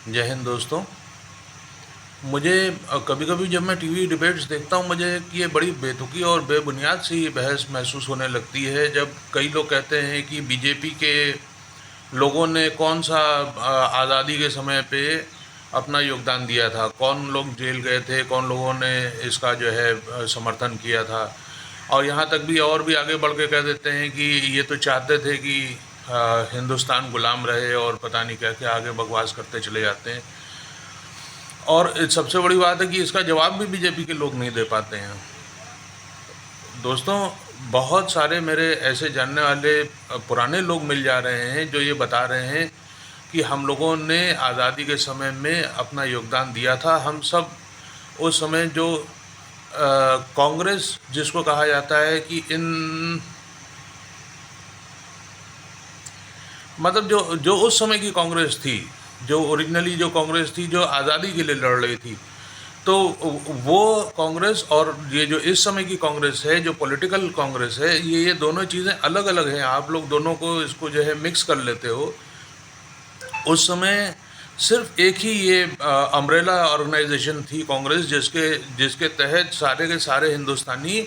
जय हिंद दोस्तों। मुझे कभी कभी जब मैं टीवी डिबेट्स देखता हूँ मुझे कि ये बड़ी बेतुकी और बेबुनियाद सी ये बहस महसूस होने लगती है। जब कई लोग कहते हैं कि बीजेपी के लोगों ने कौन सा आज़ादी के समय पे अपना योगदान दिया था, कौन लोग जेल गए थे, कौन लोगों ने इसका जो है समर्थन किया था। और यहाँ तक भी और भी आगे बढ़ के कह देते हैं कि ये तो चाहते थे कि हिंदुस्तान गुलाम रहे और पता नहीं क्या क्या आगे बकवास करते चले जाते हैं। और सबसे बड़ी बात है कि इसका जवाब भी बीजेपी के लोग नहीं दे पाते हैं। दोस्तों, बहुत सारे मेरे ऐसे जानने वाले पुराने लोग मिल जा रहे हैं जो ये बता रहे हैं कि हम लोगों ने आज़ादी के समय में अपना योगदान दिया था। हम सब उस समय जो कांग्रेस जिसको कहा जाता है कि इन मतलब जो जो उस समय की कांग्रेस थी, जो ओरिजिनली जो कांग्रेस थी जो आज़ादी के लिए लड़ रही थी, तो वो कांग्रेस और ये जो इस समय की कांग्रेस है, जो पॉलिटिकल कांग्रेस है, ये दोनों चीज़ें अलग अलग हैं। आप लोग दोनों को इसको जो है मिक्स कर लेते हो। उस समय सिर्फ एक ही ये अम्ब्रेला ऑर्गेनाइजेशन थी कांग्रेस, जिसके तहत सारे के सारे हिंदुस्तानी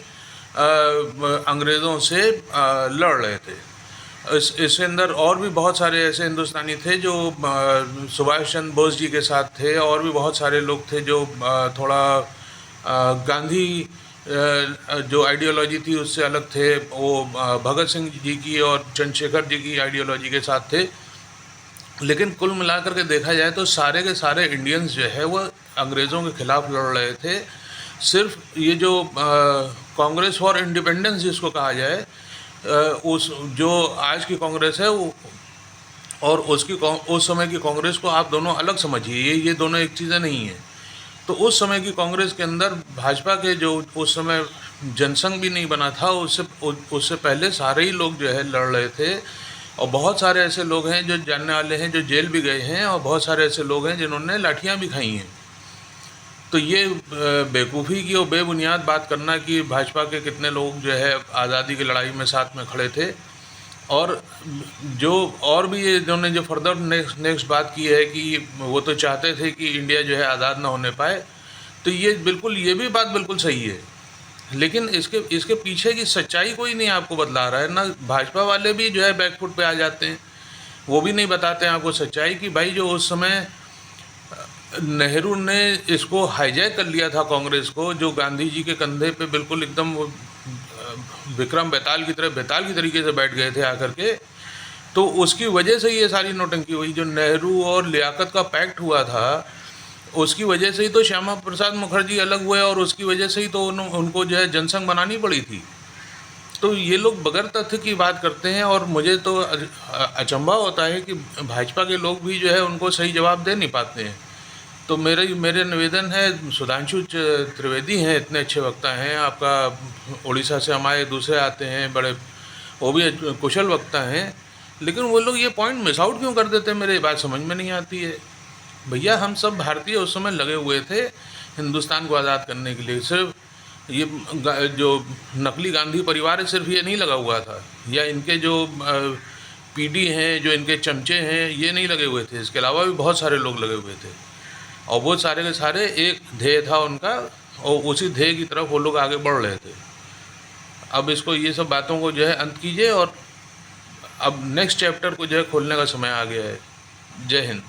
अंग्रेज़ों से लड़ रहे थे। इसके अंदर और भी बहुत सारे ऐसे हिंदुस्तानी थे जो सुभाष चंद्र बोस जी के साथ थे, और भी बहुत सारे लोग थे जो थोड़ा गांधी जो आइडियोलॉजी थी उससे अलग थे। वो भगत सिंह जी की और चंद्रशेखर जी की आइडियोलॉजी के साथ थे। लेकिन कुल मिलाकर के देखा जाए तो सारे के सारे इंडियंस जो है वो अंग्रेज़ों के ख़िलाफ़ लड़ रहे थे। सिर्फ ये जो कांग्रेस फॉर इंडिपेंडेंस जिसको कहा जाए, उस जो आज की कांग्रेस है वो और उस समय की कांग्रेस को आप दोनों अलग समझिए। ये दोनों एक चीज़ें नहीं हैं। तो उस समय की कांग्रेस के अंदर भाजपा के जो उस समय जनसंघ भी नहीं बना था, उससे पहले सारे ही लोग जो है लड़ रहे थे। और बहुत सारे ऐसे लोग हैं जो जानने वाले हैं जो जेल भी गए हैं, और बहुत सारे ऐसे लोग हैं जिन्होंने लाठियाँ भी खाई हैं। तो ये बेवकूफ़ी की और बेबुनियाद बात करना कि भाजपा के कितने लोग जो है आज़ादी की लड़ाई में साथ में खड़े थे, और जो और भी ये इन्होंने जो फर्दर नेक्स्ट बात की है कि वो तो चाहते थे कि इंडिया जो है आज़ाद ना होने पाए, तो ये भी बात बिल्कुल सही है। लेकिन इसके इसके पीछे की सच्चाई कोई नहीं आपको बतला रहा है ना। भाजपा वाले भी जो है बैकफुट पे आ जाते हैं, वो भी नहीं बताते हैं आपको सच्चाई कि भाई जो उस समय नेहरू ने इसको हाईजैक कर लिया था कांग्रेस को, जो गांधी जी के कंधे पे बिल्कुल एकदम विक्रम बेताल की तरह बेताल की तरीके से बैठ गए थे आकर के। तो उसकी वजह से ये सारी नौटंकी हुई। जो नेहरू और लियाकत का पैक्ट हुआ था, उसकी वजह से ही तो श्यामा प्रसाद मुखर्जी अलग हुए, और उसकी वजह से ही तो उनको जो है जनसंघ बनानी पड़ी थी। तो ये लोग बगैर तथ्य की बात करते हैं, और मुझे तो अचंभा होता है कि भाजपा के लोग भी जो है उनको सही जवाब दे नहीं पाते हैं। तो मेरे निवेदन है, सुधांशु त्रिवेदी हैं, इतने अच्छे वक्ता हैं। आपका उड़ीसा से हमारे दूसरे आते हैं बड़े, वो भी कुशल वक्ता हैं, लेकिन वो लोग ये पॉइंट मिस आउट क्यों कर देते हैं, मेरी बात समझ में नहीं आती है। भैया, हम सब भारतीय उस समय लगे हुए थे हिंदुस्तान को आज़ाद करने के लिए। सिर्फ ये जो नकली गांधी परिवार है, सिर्फ ये नहीं लगा हुआ था, या इनके जो पीडी हैं, जो इनके चमचे हैं, ये नहीं लगे हुए थे। इसके अलावा भी बहुत सारे लोग लगे हुए थे, और वो सारे के सारे एक ध्येय था उनका, और उसी ध्येय की तरफ वो लोग आगे बढ़ रहे थे। अब इसको ये सब बातों को जो है अंत कीजिए, और अब नेक्स्ट चैप्टर को जो है खोलने का समय आ गया है। जय हिंद।